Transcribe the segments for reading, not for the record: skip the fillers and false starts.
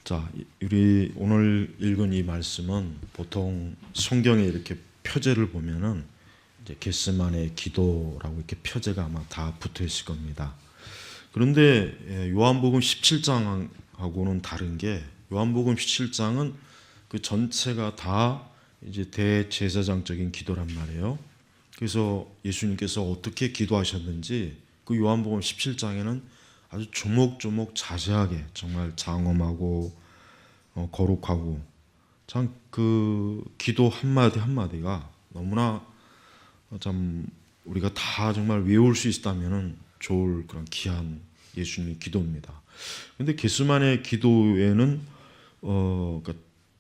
자, 우리 오늘 읽은 이 말씀은 보통 성경에 이렇게 표제를 보면은 이제 겟세마네 기도라고 이렇게 표제가 아마 다 붙어 있을 겁니다. 그런데 요한복음 17장하고는 다른 게 요한복음 17장은 그 전체가 다 이제 대제사장적인 기도란 말이에요. 그래서 예수님께서 어떻게 기도하셨는지 그 요한복음 17장에는 아주 조목조목 자세하게 정말 장엄하고 거룩하고 참 그 기도 한마디 한마디가 너무나 참 우리가 다 정말 외울 수 있다면은 좋을 그런 귀한 예수님의 기도입니다. 근데 겟세마네 기도에는 그러니까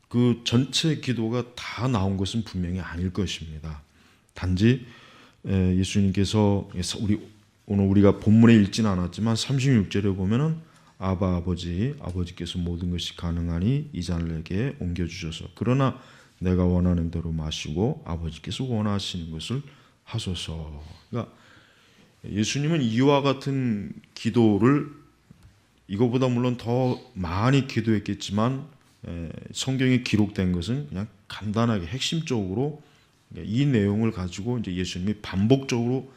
그 전체 기도가 다 나온 것은 분명히 아닐 것입니다. 단지 예수님께서 오늘 우리가 본문에 읽지는 않았지만 36절에 보면은 아버지께서 모든 것이 가능하니 이 잔을 내게 옮겨주셔서 그러나 내가 원하는 대로 마시고 아버지께서 원하시는 것을 하소서. 그러니까 예수님은 이와 같은 기도를 이거보다 물론 더 많이 기도했겠지만 성경에 기록된 것은 그냥 간단하게 핵심적으로 이 내용을 가지고 이제 예수님이 반복적으로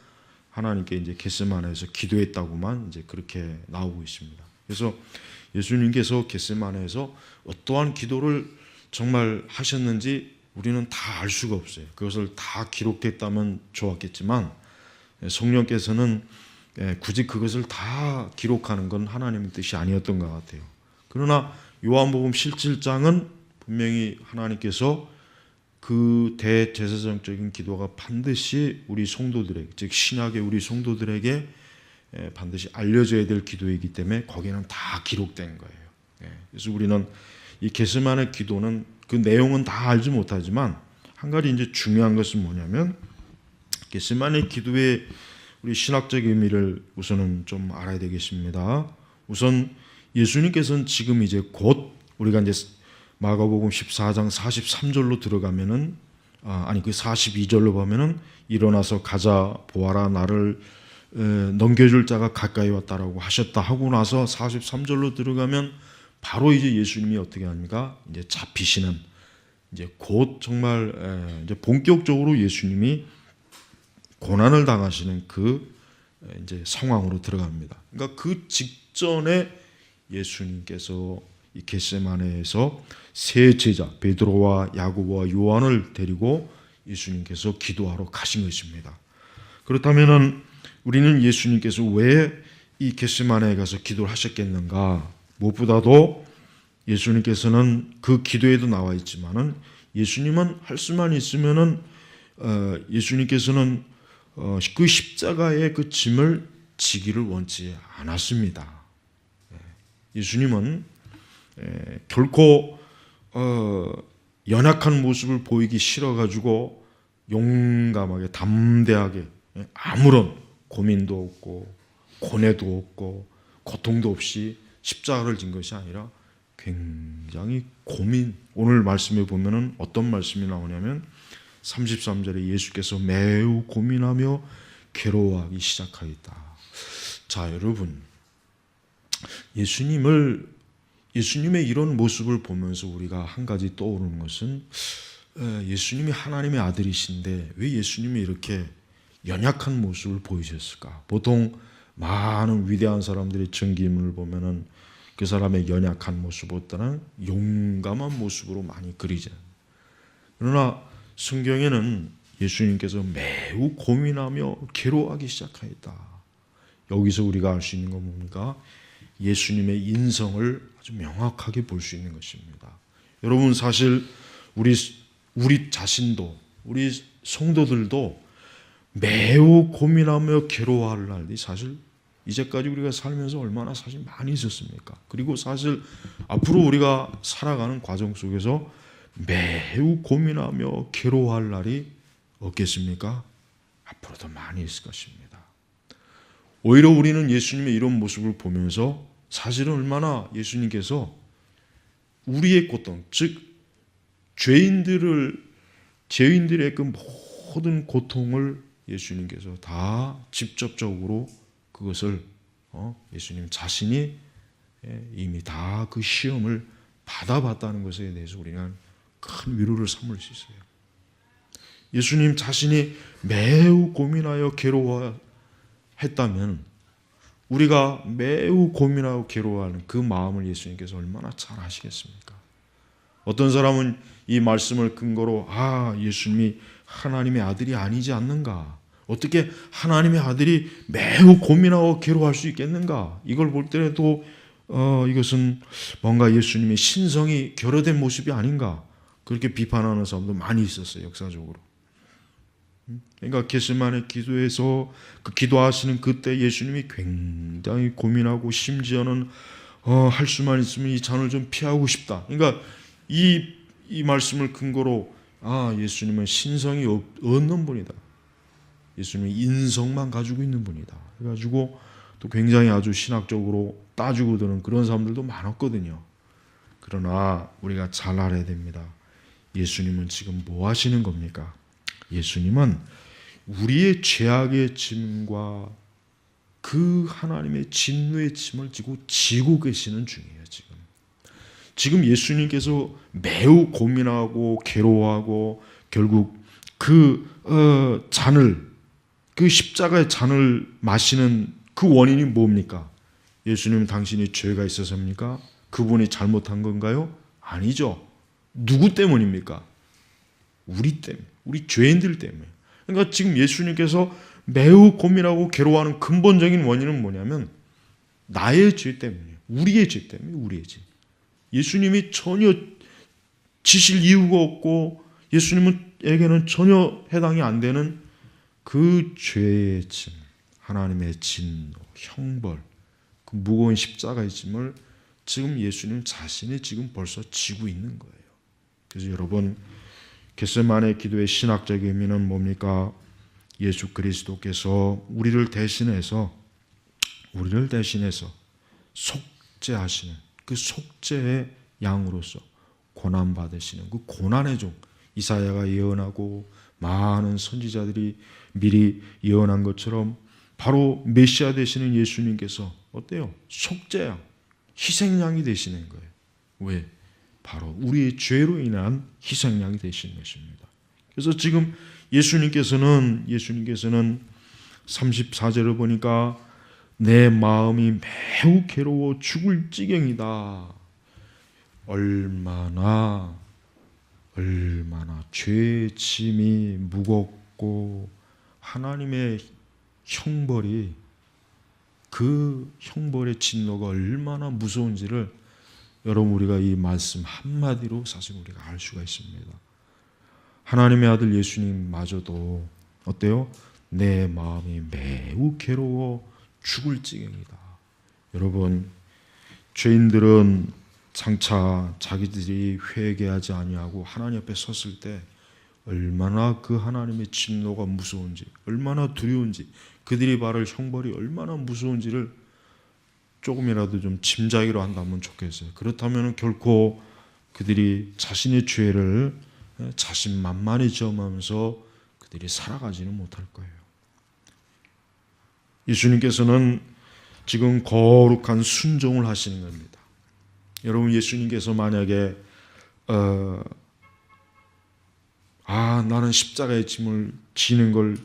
하나님께 이제 겟세마네에서 기도했다고만 이제 그렇게 나오고 있습니다. 그래서 예수님께서 겟세마네에서 어떠한 기도를 정말 하셨는지 우리는 다 알 수가 없어요. 그것을 다 기록했다면 좋았겠지만 성령께서는 굳이 그것을 다 기록하는 건 하나님의 뜻이 아니었던 것 같아요. 그러나 요한복음 17장은 분명히 하나님께서 그 대제사장적인 기도가 반드시 우리 성도들에게, 즉 신약의 우리 성도들에게 반드시 알려져야 될 기도이기 때문에 거기는 다 기록된 거예요. 그래서 우리는 이 겟세마네 기도는 그 내용은 다 알지 못하지만 한 가지 이제 중요한 것은 뭐냐면 겟세마네 기도의 우리 신학적 의미를 우선은 좀 알아야 되겠습니다. 우선 예수님께서는 지금 이제 곧 우리가 이제 마가복음 14장 43절로 들어가면은 그 42절로 보면은 일어나서 가자 보아라 나를 넘겨줄 자가 가까이 왔다라고 하셨다 하고 나서 43절로 들어가면 바로 이제 예수님이 어떻게 합니까? 이제 잡히시는 이제 곧 정말 이제 본격적으로 예수님이 고난을 당하시는 그 이제 상황으로 들어갑니다. 그러니까 그 직전에 예수님께서 이 겟세마네에서 세 제자 베드로와 야고보와 요한을 데리고 예수님께서 기도하러 가신 것입니다. 그렇다면은 우리는 예수님께서 왜 이 겟세마네에 가서 기도를 하셨겠는가? 무엇보다도 예수님께서는 그 기도에도 나와 있지만은 예수님은 할 수만 있으면은 예수님께서는 그 십자가의 그 짐을 지기를 원치 않았습니다. 예수님은 결코 연약한 모습을 보이기 싫어가지고 용감하게 담대하게 아무런 고민도 없고 고뇌도 없고 고통도 없이 십자가를 진 것이 아니라 굉장히 오늘 말씀에 보면은 어떤 말씀이 나오냐면 33절에 예수께서 매우 고민하며 괴로워하기 시작하였다. 자, 여러분, 예수님의 이런 모습을 보면서 우리가 한 가지 떠오르는 것은 예수님이 하나님의 아들이신데 왜 예수님이 이렇게 연약한 모습을 보이셨을까? 보통 많은 위대한 사람들의 전기인물을 보면은 그 사람의 연약한 모습보다는 용감한 모습으로 많이 그리잖아요. 그러나 성경에는 예수님께서 매우 고민하며 괴로워하기 시작하였다. 여기서 우리가 알 수 있는 건 뭡니까? 예수님의 인성을 아주 명확하게 볼 수 있는 것입니다. 여러분 사실 우리 자신도 우리 성도들도 매우 고민하며 괴로워할 날이 사실 이제까지 우리가 살면서 얼마나 사실 많이 있었습니까? 그리고 사실 앞으로 우리가 살아가는 과정 속에서 매우 고민하며 괴로워할 날이 없겠습니까? 앞으로도 많이 있을 것입니다. 오히려 우리는 예수님의 이런 모습을 보면서 사실은 얼마나 예수님께서 우리의 고통, 즉 죄인들의 그 모든 고통을 예수님께서 다 직접적으로 그것을 예수님 자신이 이미 다 그 시험을 받아봤다는 것에 대해서 우리는 큰 위로를 삼을 수 있어요. 예수님 자신이 매우 고민하여 괴로워했다면 우리가 매우 고민하고 괴로워하는 그 마음을 예수님께서 얼마나 잘 아시겠습니까? 어떤 사람은 이 말씀을 근거로 예수님이 하나님의 아들이 아니지 않는가? 어떻게 하나님의 아들이 매우 고민하고 괴로워할 수 있겠는가? 이걸 볼 때에도 이것은 뭔가 예수님의 신성이 결여된 모습이 아닌가? 그렇게 비판하는 사람도 많이 있었어요, 역사적으로. 그러니까 겟세마네 기도에서 그 기도하시는 그때 예수님이 굉장히 고민하고 심지어는 할 수만 있으면 이 잔을 좀 피하고 싶다. 그러니까 이 말씀을 근거로 예수님은 신성이 없는 분이다. 예수님은 인성만 가지고 있는 분이다. 그래가지고 또 굉장히 아주 신학적으로 따지고 드는 그런 사람들도 많았거든요. 그러나 우리가 잘 알아야 됩니다. 예수님은 지금 뭐 하시는 겁니까? 예수님은 우리의 죄악의 짐과 그 하나님의 진노의 짐을 지고 계시는 중이에요. 지금 예수님께서 매우 고민하고 괴로워하고 결국 그 잔을, 그 십자가의 잔을 마시는 그 원인이 뭡니까? 예수님 당신이 죄가 있어서입니까? 그분이 잘못한 건가요? 아니죠. 누구 때문입니까? 우리 때문에, 우리 죄인들 때문에. 그러니까 지금 예수님께서 매우 고민하고 괴로워하는 근본적인 원인은 뭐냐면 나의 죄 때문이에요. 우리의 죄 때문에, 우리의 죄. 예수님이 전혀 지실 이유가 없고 예수님에게는 전혀 해당이 안 되는 그 죄의 짐, 하나님의 진노, 형벌, 그 무거운 십자가의 짐을 지금 예수님 자신이 지금 벌써 지고 있는 거예요. 그래서 여러분, 겟세마네 기도의 신학적 의미는 뭡니까? 예수 그리스도께서 우리를 대신해서 속죄하시는 그 속죄의 양으로서 고난 받으시는 그 고난의 종, 이사야가 예언하고 많은 선지자들이 미리 예언한 것처럼 바로 메시아 되시는 예수님께서 어때요? 속죄양, 희생양이 되시는 거예요. 왜? 바로 우리의 죄로 인한 희생양이 되시는 것입니다. 그래서 지금 예수님께서는 34절을 보니까 내 마음이 매우 괴로워 죽을 지경이다. 얼마나 죄의 짐이 무겁고 하나님의 형벌이, 그 형벌의 진노가 얼마나 무서운지를 여러분 우리가 이 말씀 한마디로 사실 우리가 알 수가 있습니다. 하나님의 아들 예수님마저도 어때요? 내 마음이 매우 괴로워 죽을 지경이다. 여러분, 죄인들은 장차 자기들이 회개하지 아니하고 하나님 앞에 섰을 때 얼마나 그 하나님의 진노가 무서운지, 얼마나 두려운지, 그들이 받을 형벌이 얼마나 무서운지를 조금이라도 좀 짐작이로 한다면 좋겠어요. 그렇다면 결코 그들이 자신의 죄를 자신만만히 점하면서 그들이 살아가지는 못할 거예요. 예수님께서는 지금 거룩한 순종을 하시는 겁니다. 여러분, 예수님께서 만약에 나는 십자가의 짐을 지는 걸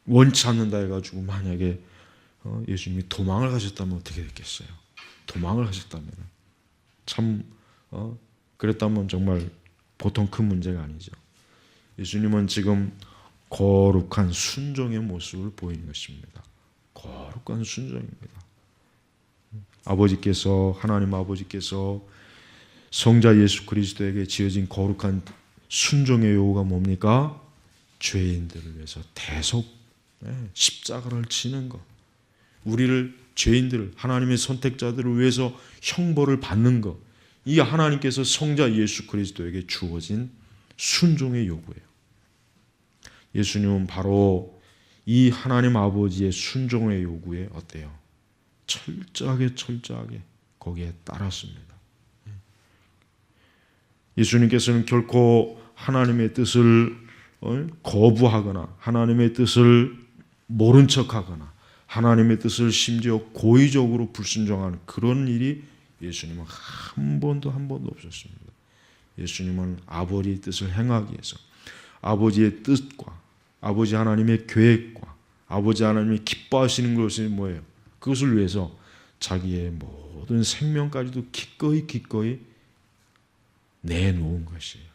원치 않는다 해가지고 만약에 예수님이 도망을 하셨다면 어떻게 됐겠어요? 도망을 하셨다면 참 그랬다면 정말 보통 큰 문제가 아니죠. 예수님은 지금 거룩한 순종의 모습을 보이는 것입니다. 거룩한 순종입니다. 하나님 아버지께서 성자 예수 그리스도에게 지어진 거룩한 순종의 요구가 뭡니까? 죄인들을 위해서 대속 십자가를 지는 것, 우리를 죄인들을, 하나님의 선택자들을 위해서 형벌을 받는 것, 이게 하나님께서 성자 예수 그리스도에게 주어진 순종의 요구예요. 예수님은 바로 이 하나님 아버지의 순종의 요구에 어때요? 철저하게 거기에 따랐습니다. 예수님께서는 결코 하나님의 뜻을 거부하거나 하나님의 뜻을 모른 척하거나 하나님의 뜻을 심지어 고의적으로 불순종하는 그런 일이 예수님은 한 번도 없었습니다. 예수님은 아버지의 뜻을 행하기 위해서 아버지의 뜻과 아버지 하나님의 계획과 아버지 하나님이 기뻐하시는 것이 뭐예요? 그것을 위해서 자기의 모든 생명까지도 기꺼이 내놓은 것이에요.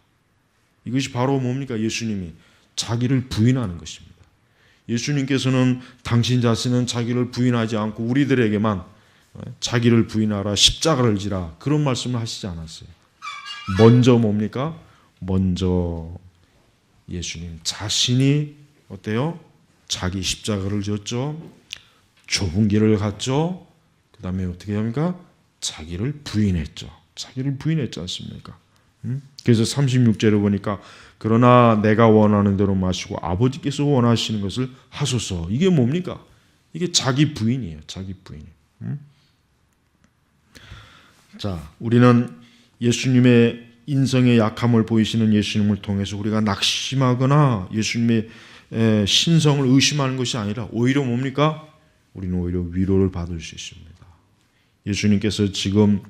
이것이 바로 뭡니까? 예수님이 자기를 부인하는 것입니다. 예수님께서는 당신 자신은 자기를 부인하지 않고 우리들에게만 자기를 부인하라, 십자가를 지라, 그런 말씀을 하시지 않았어요. 먼저 뭡니까? 먼저 예수님 자신이 어때요? 자기 십자가를 졌죠. 좁은 길을 갔죠. 그 다음에 어떻게 합니까? 자기를 부인했죠. 자기를 부인했지 않습니까? 그래서 36절에 보니까 그러나 내가 원하는 대로 마시고 아버지께서 원하시는 것을 하소서. 이게 뭡니까? 이게 자기 부인이에요. 자기 부인. 자, 우리는 예수님의 인성의 약함을 보이시는 예수님을 통해서 우리가 낙심하거나 예수님의 신성을 의심하는 것이 아니라 오히려 뭡니까? 우리는 오히려 위로를 받을 수 있습니다. 예수님께서 지금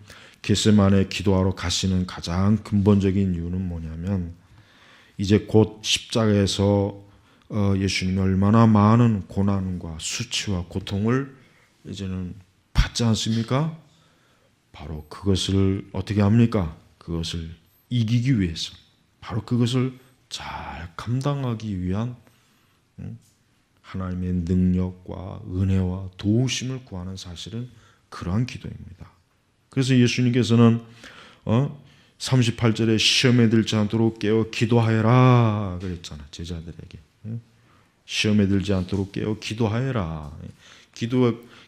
겟세마네 기도하러 가시는 가장 근본적인 이유는 뭐냐면 이제 곧 십자가에서 예수님이 얼마나 많은 고난과 수치와 고통을 이제는 받지 않습니까? 바로 그것을 어떻게 합니까? 그것을 이기기 위해서, 바로 그것을 잘 감당하기 위한 하나님의 능력과 은혜와 도우심을 구하는 사실은 그러한 기도입니다. 그래서 예수님께서는 38절에 시험에 들지 않도록 깨어 기도하여라 그랬잖아. 제자들에게 시험에 들지 않도록 깨어 기도하여라.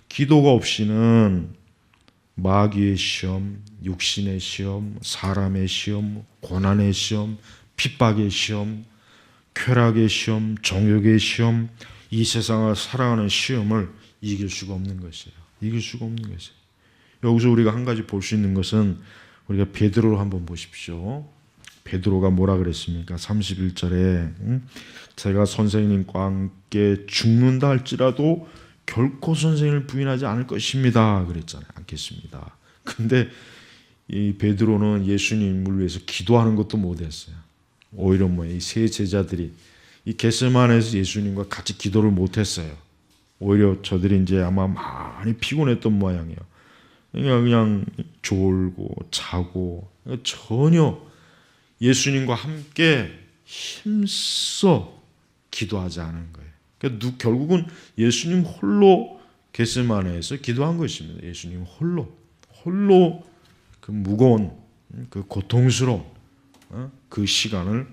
기도가 없이는 마귀의 시험, 육신의 시험, 사람의 시험, 고난의 시험, 핍박의 시험, 쾌락의 시험, 정욕의 시험, 이 세상을 살아가는 시험을 이길 수가 없는 것이에요. 이길 수가 없는 것이에요. 여기서 우리가 한 가지 볼 수 있는 것은 우리가 베드로를 한번 보십시오. 베드로가 뭐라 그랬습니까? 31절에 제가 선생님과 함께 죽는다 할지라도 결코 선생님을 부인하지 않을 것입니다. 그랬잖아요. 않겠습니다. 근데 이 베드로는 예수님을 위해서 기도하는 것도 못했어요. 오히려 이 세 제자들이 이 겟세마네에서 예수님과 같이 기도를 못했어요. 오히려 저들이 이제 아마 많이 피곤했던 모양이에요. 그냥 졸고 자고 전혀 예수님과 함께 힘써 기도하지 않은 거예요. 그러니까 결국은 예수님 홀로 겟세마네에서 기도한 것입니다. 예수님 홀로 그 무거운 그 고통스러운 그 시간을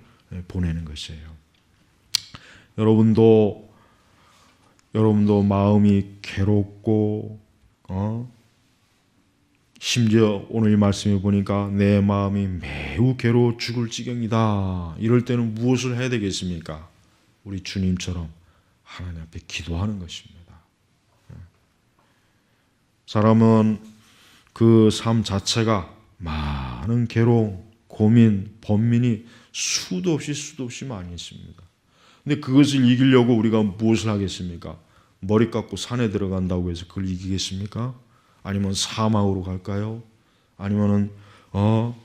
보내는 것이에요. 여러분도 마음이 괴롭고 심지어 오늘 이 말씀에 보니까 내 마음이 매우 괴로워 죽을 지경이다. 이럴 때는 무엇을 해야 되겠습니까? 우리 주님처럼 하나님 앞에 기도하는 것입니다. 사람은 그 삶 자체가 많은 괴로움, 고민, 번민이 수도 없이 많이 있습니다. 근데 그것을 이기려고 우리가 무엇을 하겠습니까? 머리 깎고 산에 들어간다고 해서 그걸 이기겠습니까? 아니면 사막으로 갈까요? 아니면은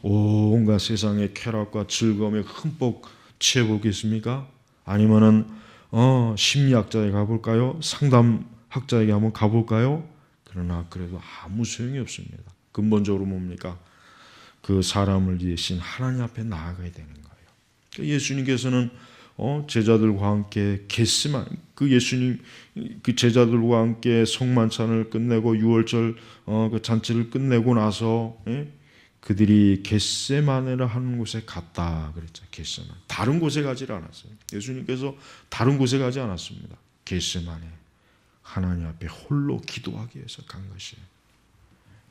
온갖 세상의 쾌락과 즐거움에 흠뻑 취해보겠습니까? 아니면은 심리학자에 가볼까요? 상담학자에게 한번 가볼까요? 그러나 그래도 아무 소용이 없습니다. 근본적으로 뭡니까? 그 사람을 위하신 하나님 앞에 나아가야 되는 거예요. 그러니까 예수님께서는 제자들과 함께 겟세마네 그 예수님 그 제자들과 함께 성만찬을 끝내고 유월절 그 잔치를 끝내고 나서 그들이 겟세마네를 하는 곳에 갔다 그랬죠. 겟세마네. 다른 곳에 가지 않았어요. 예수님께서 다른 곳에 가지 않았습니다. 겟세마네 하나님 앞에 홀로 기도하기 위해서 간 것이에요.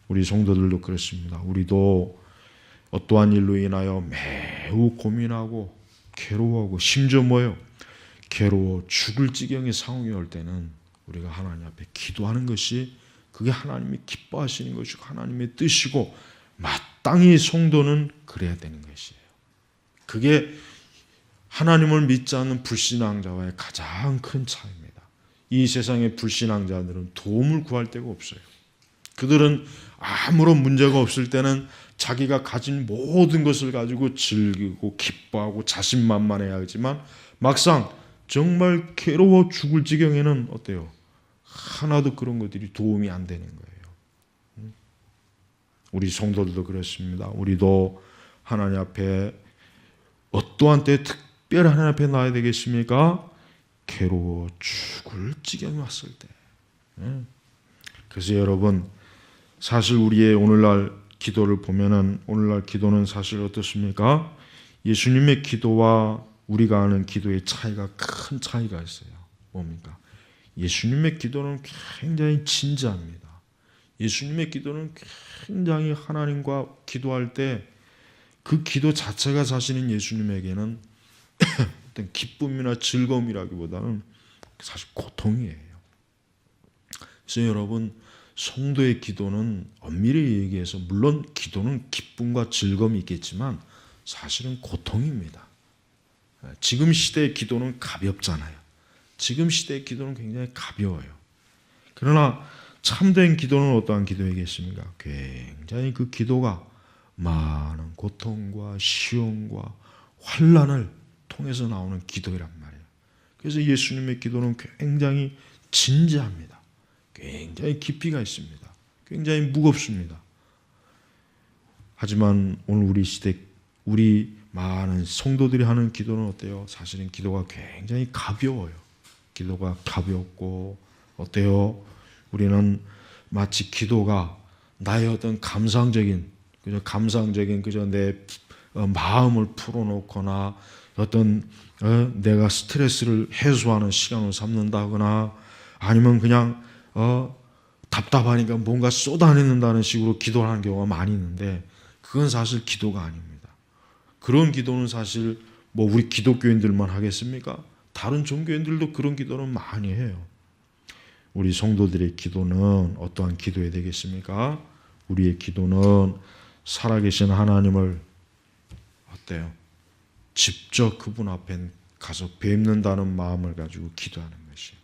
우리 성도들도 그렇습니다. 우리도 어떠한 일로 인하여 매우 고민하고 괴로워하고 심지어 괴로워 죽을 지경의 상황이 올 때는 우리가 하나님 앞에 기도하는 것이 그게 하나님이 기뻐하시는 것이고 하나님의 뜻이고 마땅히 성도는 그래야 되는 것이에요. 그게 하나님을 믿지 않는 불신앙자와의 가장 큰 차이입니다. 이 세상의 불신앙자들은 도움을 구할 데가 없어요. 그들은 아무런 문제가 없을 때는 자기가 가진 모든 것을 가지고 즐기고 기뻐하고 자신만만해야 하지만 막상 정말 괴로워 죽을 지경에는 어때요? 하나도 그런 것들이 도움이 안 되는 거예요. 우리 성도들도 그렇습니다. 우리도 하나님 앞에 어떠한 때 특별히 하나님 앞에 나야 되겠습니까? 괴로워 죽을 지경이 왔을 때. 그래서 여러분, 사실 우리의 오늘날 기도를 보면은 오늘날 기도는 사실 어떻습니까? 예수님의 기도와 우리가 하는 기도의 차이가 큰 차이가 있어요. 뭡니까? 예수님의 기도는 굉장히 진지합니다. 예수님의 기도는 굉장히 하나님과 기도할 때 그 기도 자체가 사실은 예수님에게는 어떤 기쁨이나 즐거움이라기보다는 사실 고통이에요. 그래서 여러분, 성도의 기도는 엄밀히 얘기해서 물론 기도는 기쁨과 즐거움이 있겠지만 사실은 고통입니다. 지금 시대의 기도는 가볍잖아요. 지금 시대의 기도는 굉장히 가벼워요. 그러나 참된 기도는 어떠한 기도이겠습니까? 굉장히 그 기도가 많은 고통과 시험과 환난을 통해서 나오는 기도이란 말이에요. 그래서 예수님의 기도는 굉장히 진지합니다. 굉장히 깊이가 있습니다. 굉장히 무겁습니다. 하지만 오늘 우리 시대 우리 많은 성도들이 하는 기도는 어때요? 사실은 기도가 굉장히 가벼워요. 기도가 가볍고 어때요? 우리는 마치 기도가 나의 어떤 감상적인 그저 내 마음을 풀어놓거나 어떤 내가 스트레스를 해소하는 시간을 삼는다거나 아니면 그냥 답답하니까 뭔가 쏟아내는다는 식으로 기도를 하는 경우가 많이 있는데 그건 사실 기도가 아닙니다. 그런 기도는 사실 뭐 우리 기독교인들만 하겠습니까? 다른 종교인들도 그런 기도는 많이 해요. 우리 성도들의 기도는 어떠한 기도해야 되겠습니까? 우리의 기도는 살아계신 하나님을 어때요? 직접 그분 앞에 가서 뵙는다는 마음을 가지고 기도하는 것이에요.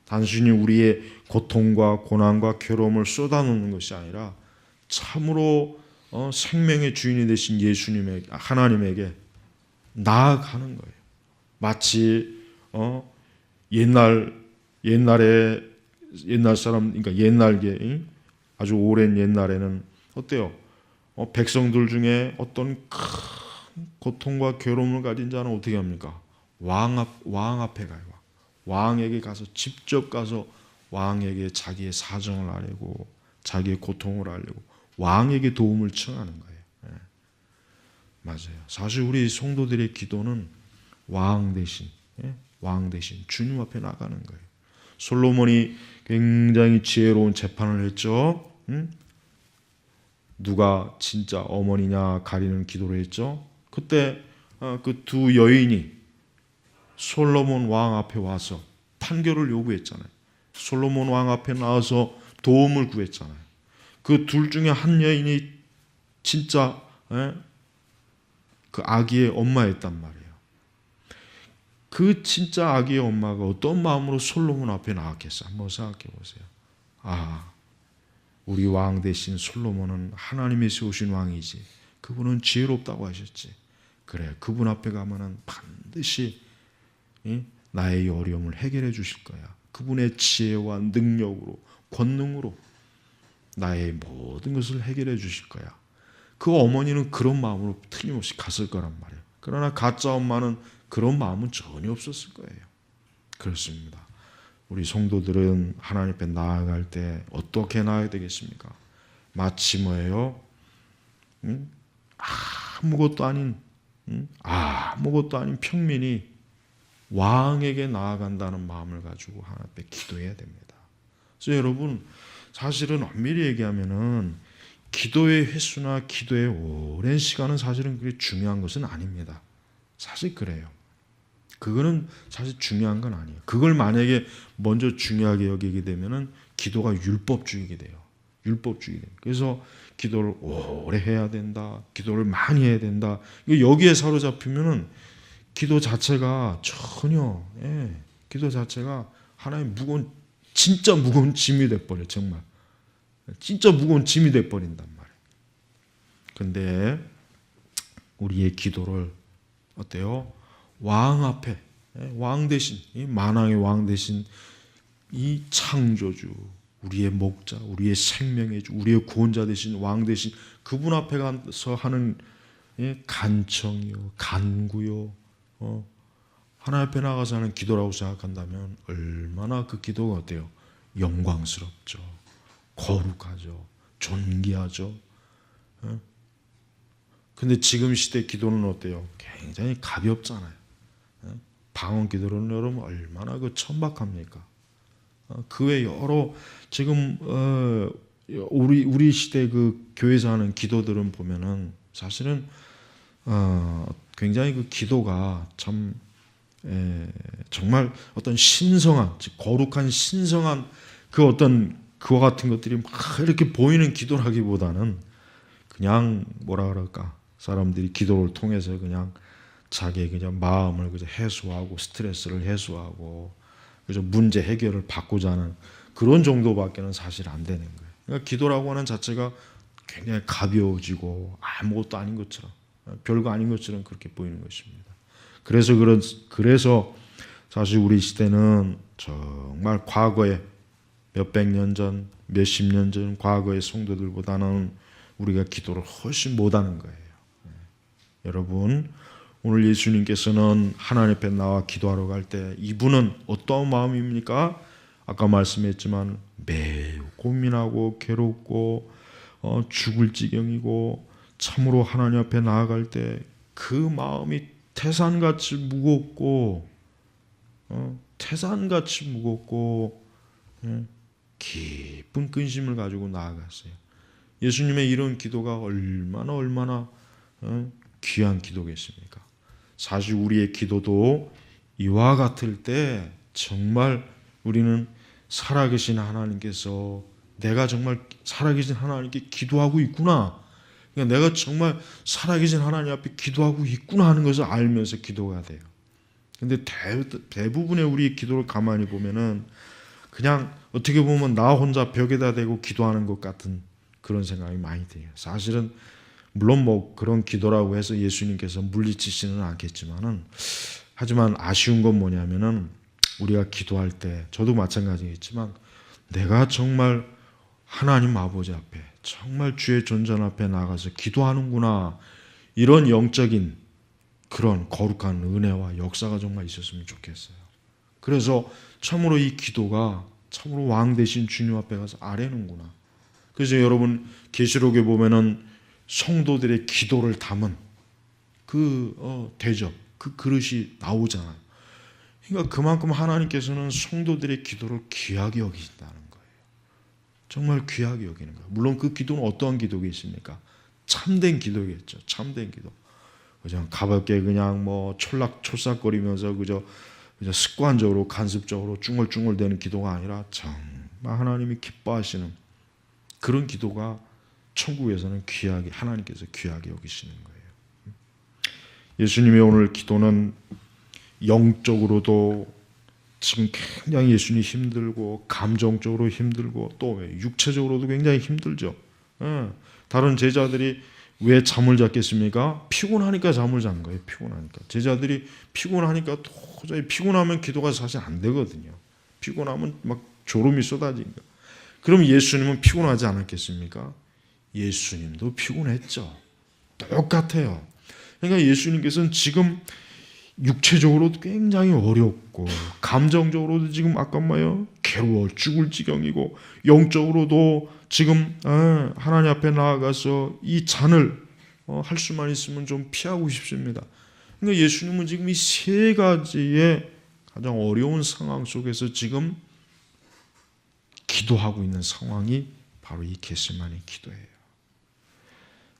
단순히 우리의 고통과 고난과 괴로움을 쏟아놓는 것이 아니라 참으로 생명의 주인이 되신 예수님에게 하나님에게 나아가는 거예요. 마치 옛날 사람 그러니까 옛날에 아주 오랜 옛날에는 어때요? 백성들 중에 어떤 큰 고통과 괴로움을 가진 자는 어떻게 합니까? 왕 앞에 가요. 왕에게 가서 직접 가서 왕에게 자기의 사정을 알리고 자기의 고통을 알리고 왕에게 도움을 청하는 거예요. 네. 맞아요. 사실 우리 성도들의 기도는 왕 대신 주님 앞에 나가는 거예요. 솔로몬이 굉장히 지혜로운 재판을 했죠. 누가 진짜 어머니냐 가리는 기도를 했죠. 그때 그 두 여인이 솔로몬 왕 앞에 와서 판결을 요구했잖아요. 솔로몬 왕 앞에 나와서 도움을 구했잖아요. 그 둘 중에 한 여인이 진짜 그 아기의 엄마였단 말이에요. 그 진짜 아기의 엄마가 어떤 마음으로 솔로몬 앞에 나왔겠어요? 한번 생각해 보세요. 우리 왕 대신 솔로몬은 하나님이 세우신 왕이지. 그분은 지혜롭다고 하셨지. 그래, 그분 앞에 가면은 반드시 나의 어려움을 해결해 주실 거야. 그분의 지혜와 능력으로, 권능으로 나의 모든 것을 해결해 주실 거야. 그 어머니는 그런 마음으로 틀림없이 갔을 거란 말이에요. 그러나 가짜 엄마는 그런 마음은 전혀 없었을 거예요. 그렇습니다. 우리 성도들은 하나님 앞에 나아갈 때 어떻게 나아야 되겠습니까? 마치 뭐예요? 아무것도 아닌 평민이 왕에게 나아간다는 마음을 가지고 하나님 앞에 기도해야 됩니다. 그래서 여러분, 사실은 엄밀히 얘기하면은 기도의 횟수나 기도의 오랜 시간은 사실은 그렇게 중요한 것은 아닙니다. 사실 그래요. 그거는 사실 중요한 건 아니에요. 그걸 만약에 먼저 중요하게 여기게 되면은 기도가 율법주의게 돼요. 율법주의. 그래서 기도를 오래 해야 된다. 기도를 많이 해야 된다. 여기에 사로잡히면은 기도 자체가 전혀 기도 자체가 하나의 진짜 무거운 짐이 돼버려요. 정말. 진짜 무거운 짐이 돼 버린단 말이에요. 근데 우리의 기도를 어때요? 왕 앞에, 왕 대신, 만왕의 왕 대신 이 창조주, 우리의 목자, 우리의 생명의 주, 우리의 구원자 대신 왕 대신 그분 앞에 가서 하는 간청이요, 간구요, 하나님 앞에 나가서 하는 기도라고 생각한다면 얼마나 그 기도가 어때요? 영광스럽죠, 거룩하죠, 존귀하죠. 근데 지금 시대 기도는 어때요? 굉장히 가볍잖아요. 방언 기도는 여러분 얼마나 그 천박합니까? 그 외 여러 지금 우리 시대 그 교회에서 하는 기도들은 보면은 사실은 굉장히 그 기도가 참 정말 어떤 신성한, 거룩한 신성한 그 어떤 그와 같은 것들이 막 이렇게 보이는 기도라기보다는 그냥 뭐라 그럴까, 사람들이 기도를 통해서 그냥 자기의 그냥 마음을 그저 해소하고 스트레스를 해소하고 그저 문제 해결을 받고자 하는 그런 정도밖에는 사실 안 되는 거예요. 그러니까 기도라고 하는 자체가 굉장히 가벼워지고 아무것도 아닌 것처럼, 별거 아닌 것처럼 그렇게 보이는 것입니다. 그래서 사실 우리 시대는 정말 과거에 몇백 년 전, 몇십 년 전 과거의 성도들보다는 우리가 기도를 훨씬 못하는 거예요. 여러분, 오늘 예수님께서는 하나님 앞에 나와 기도하러 갈 때 이분은 어떠한 마음입니까? 아까 말씀했지만 매우 고민하고 괴롭고 죽을 지경이고 참으로 하나님 앞에 나아갈 때 그 마음이 태산같이 무겁고 태산같이 무겁고 깊은 근심을 가지고 나아갔어요. 예수님의 이런 기도가 얼마나 귀한 기도겠습니까? 사실 우리의 기도도 이와 같을 때 정말 우리는 살아계신 하나님께서 내가 정말 살아계신 하나님께 기도하고 있구나, 그러니까 내가 정말 살아계신 하나님 앞에 기도하고 있구나 하는 것을 알면서 기도가 돼요. 근데 대부분의 우리의 기도를 가만히 보면은 그냥 어떻게 보면 나 혼자 벽에다 대고 기도하는 것 같은 그런 생각이 많이 들어요. 사실은 물론 뭐 그런 기도라고 해서 예수님께서 물리치지는 않겠지만은, 하지만 아쉬운 건 뭐냐면은 우리가 기도할 때 저도 마찬가지겠지만 내가 정말 하나님 아버지 앞에 정말 주의 존전 앞에 나가서 기도하는구나, 이런 영적인 그런 거룩한 은혜와 역사가 정말 있었으면 좋겠어요. 그래서 참으로 이 기도가 참으로 왕 대신 주님 앞에 가서 아뢰는구나. 그래서 여러분 계시록에 보면은 성도들의 기도를 담은 그 대접, 그 그릇이 나오잖아요. 그러니까 그만큼 하나님께서는 성도들의 기도를 귀하게 여기신다는 거예요. 정말 귀하게 여기는 거예요. 물론 그 기도는 어떠한 기도겠습니까? 참된 기도겠죠. 참된 기도. 그냥 가볍게 그냥 뭐 촐싹거리면서 그저 습관적으로 간습적으로 쭝얼쭝얼대는 기도가 아니라 정말 하나님이 기뻐하시는 그런 기도가 천국에서는 귀하게, 하나님께서 귀하게 여기시는 거예요. 예수님의 오늘 기도는 영적으로도 지금 굉장히 예수님이 힘들고 감정적으로 힘들고 또 육체적으로도 굉장히 힘들죠. 다른 제자들이 왜 잠을 잤겠습니까? 피곤하니까 잠을 잔 거예요. 피곤하니까. 제자들이 피곤하니까 도저히, 피곤하면 기도가 사실 안 되거든요. 피곤하면 막 졸음이 쏟아지니까. 그럼 예수님은 피곤하지 않았겠습니까? 예수님도 피곤했죠. 똑같아요. 그러니까 예수님께서는 지금 육체적으로도 굉장히 어렵고 감정적으로도 지금 아까 뭐예요? 괴로워 죽을 지경이고 영적으로도 지금 하나님 앞에 나아가서 이 잔을 할 수만 있으면 좀 피하고 싶습니다. 그러니까 예수님은 지금 이 세 가지의 가장 어려운 상황 속에서 지금 기도하고 있는 상황이 바로 이 겟세마네 기도예요.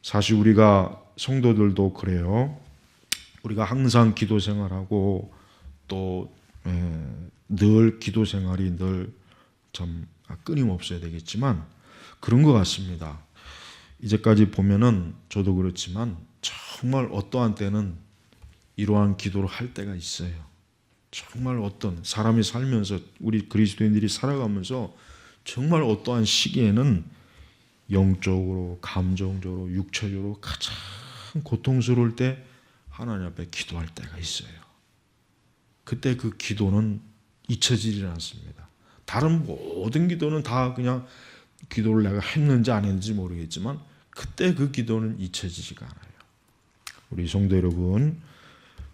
사실 우리가 성도들도 그래요. 우리가 항상 기도 생활하고 또 늘 기도 생활이 늘 참 끊임없어야 되겠지만 그런 것 같습니다. 이제까지 보면은 저도 그렇지만 정말 어떠한 때는 이러한 기도를 할 때가 있어요. 정말 어떤 사람이 살면서 우리 그리스도인들이 살아가면서 정말 어떠한 시기에는 영적으로, 감정적으로, 육체적으로 가장 고통스러울 때 하나님 앞에 기도할 때가 있어요. 그때 그 기도는 잊혀지지 않습니다. 다른 모든 기도는 다 그냥 기도를 내가 했는지 안 했는지 모르겠지만 그때 그 기도는 잊혀지지가 않아요. 우리 성도 여러분,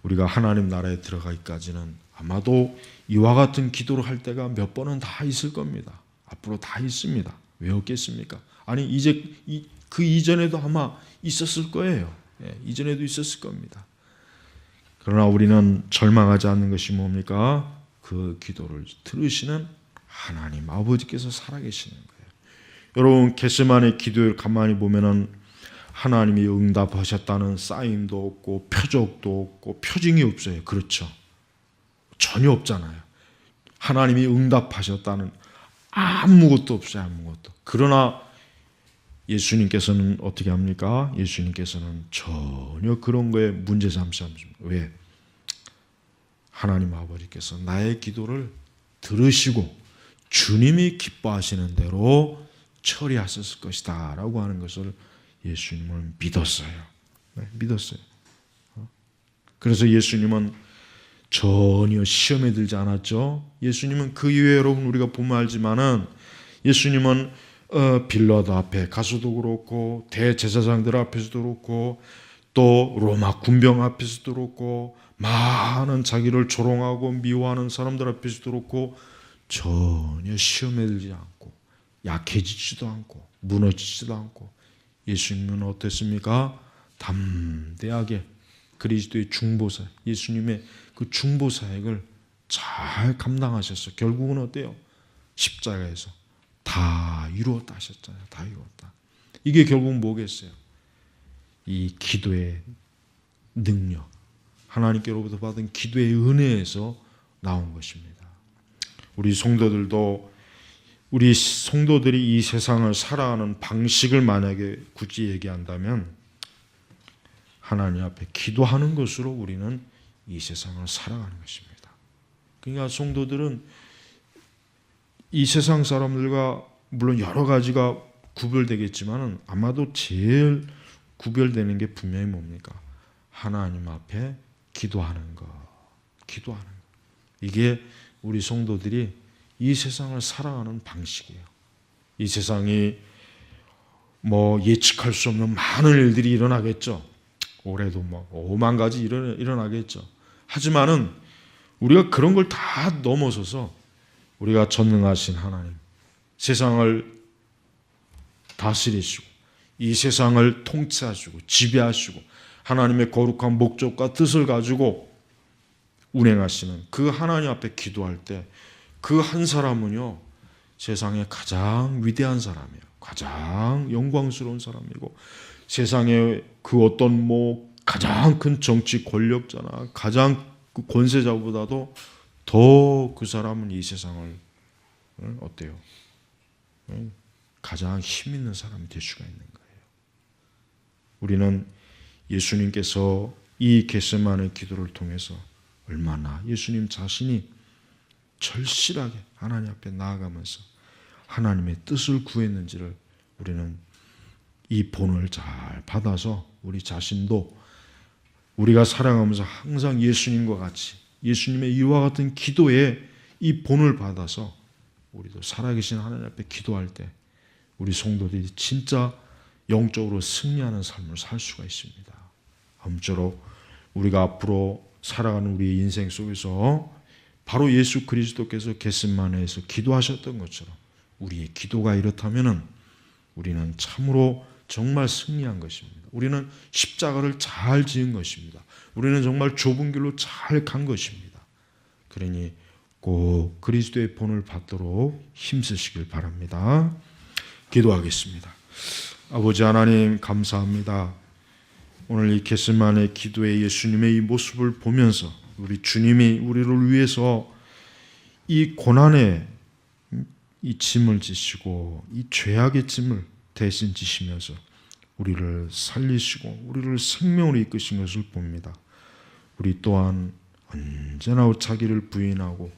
우리가 하나님 나라에 들어가기까지는 아마도 이와 같은 기도를 할 때가 몇 번은 다 있을 겁니다. 앞으로 다 있습니다. 왜 없겠습니까? 아니 이제 그 이전에도 아마 있었을 거예요. 이전에도 있었을 겁니다. 그러나 우리는 절망하지 않는 것이 뭡니까? 그 기도를 들으시는 하나님 아버지께서 살아계시는 거예요. 여러분 겟세마네 기도를 가만히 보면은 하나님이 응답하셨다는 사인도 없고 표적도 없고 표징이 없어요. 그렇죠? 전혀 없잖아요. 하나님이 응답하셨다는 아무것도 없어요. 아무것도. 그러나 예수님께서는 어떻게 합니까? 예수님께서는 전혀 그런 거에 문제 삼지 않습니다. 왜? 하나님 아버지께서 나의 기도를 들으시고 주님이 기뻐하시는 대로 처리하셨을 것이다 라고 하는 것을 예수님은 믿었어요. 믿었어요. 그래서 예수님은 전혀 시험에 들지 않았죠. 예수님은 그 이후에 여러분 우리가 보면 알지만은 예수님은 빌라도 앞에 가서도 그렇고 대제사장들 앞에서도 그렇고 또 로마 군병 앞에서도 그렇고 많은 자기를 조롱하고 미워하는 사람들 앞에서도 그렇고 전혀 시험에 들지 않고 약해지지도 않고 무너지지도 않고 예수님은 어땠습니까? 담대하게 그리스도의 중보사, 예수님의 그 중보사역을 잘 감당하셨어요. 결국은 어때요? 십자가에서 다 이루었다 하셨잖아요. 다 이루었다. 이게 결국 뭐겠어요? 이 기도의 능력, 하나님께로부터 받은 기도의 은혜에서 나온 것입니다. 우리 성도들이 이 세상을 살아가는 방식을 만약에 굳이 얘기한다면 하나님 앞에 기도하는 것으로 우리는 이 세상을 살아가는 것입니다. 그러니까 성도들은 이 세상 사람들과 물론 여러 가지가 구별되겠지만 아마도 제일 구별되는 게 분명히 뭡니까? 하나님 앞에 기도하는 것. 기도하는 것. 이게 우리 성도들이 이 세상을 살아가는 방식이에요. 이 세상이 예측할 수 없는 많은 일들이 일어나겠죠. 올해도 5만 가지 일어나겠죠. 하지만은 우리가 그런 걸 다 넘어서서 우리가 전능하신 하나님, 세상을 다스리시고 이 세상을 통치하시고 지배하시고 하나님의 거룩한 목적과 뜻을 가지고 운행하시는 그 하나님 앞에 기도할 때 그 한 사람은요 세상에 가장 위대한 사람이에요. 가장 영광스러운 사람이고 세상에 그 어떤 가장 큰 정치 권력자나 가장 그 권세자보다도 더 그 사람은 이 세상을 어때요? 가장 힘 있는 사람이 될 수가 있는 거예요. 우리는 예수님께서 이 겟세마네 기도를 통해서 얼마나 예수님 자신이 절실하게 하나님 앞에 나아가면서 하나님의 뜻을 구했는지를 우리는 이 본을 잘 받아서 우리 자신도 우리가 살아가면서 항상 예수님과 같이 예수님의 이와 같은 기도에 이 본을 받아서 우리도 살아계신 하나님 앞에 기도할 때 우리 성도들이 진짜 영적으로 승리하는 삶을 살 수가 있습니다. 아무쪼록 우리가 앞으로 살아가는 우리의 인생 속에서 바로 예수 그리스도께서 겟세마네에서 기도하셨던 것처럼 우리의 기도가 이렇다면은 우리는 참으로 정말 승리한 것입니다. 우리는 십자가를 잘 지은 것입니다. 우리는 정말 좁은 길로 잘 간 것입니다. 그러니 꼭 그리스도의 본을 받도록 힘쓰시길 바랍니다. 기도하겠습니다. 아버지 하나님 감사합니다. 오늘 이 겟세마네 기도의 예수님의 이 모습을 보면서 우리 주님이 우리를 위해서 이 고난의 이 짐을 지시고 이 죄악의 짐을 대신 지시면서 우리를 살리시고 우리를 생명으로 이끄신 것을 봅니다. 우리 또한 언제나 자기를 부인하고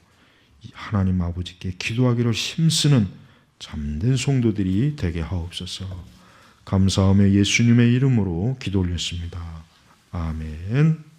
하나님 아버지께 기도하기를 힘쓰는 참된 성도들이 되게 하옵소서. 감사하며 예수님의 이름으로 기도 올렸습니다. 아멘.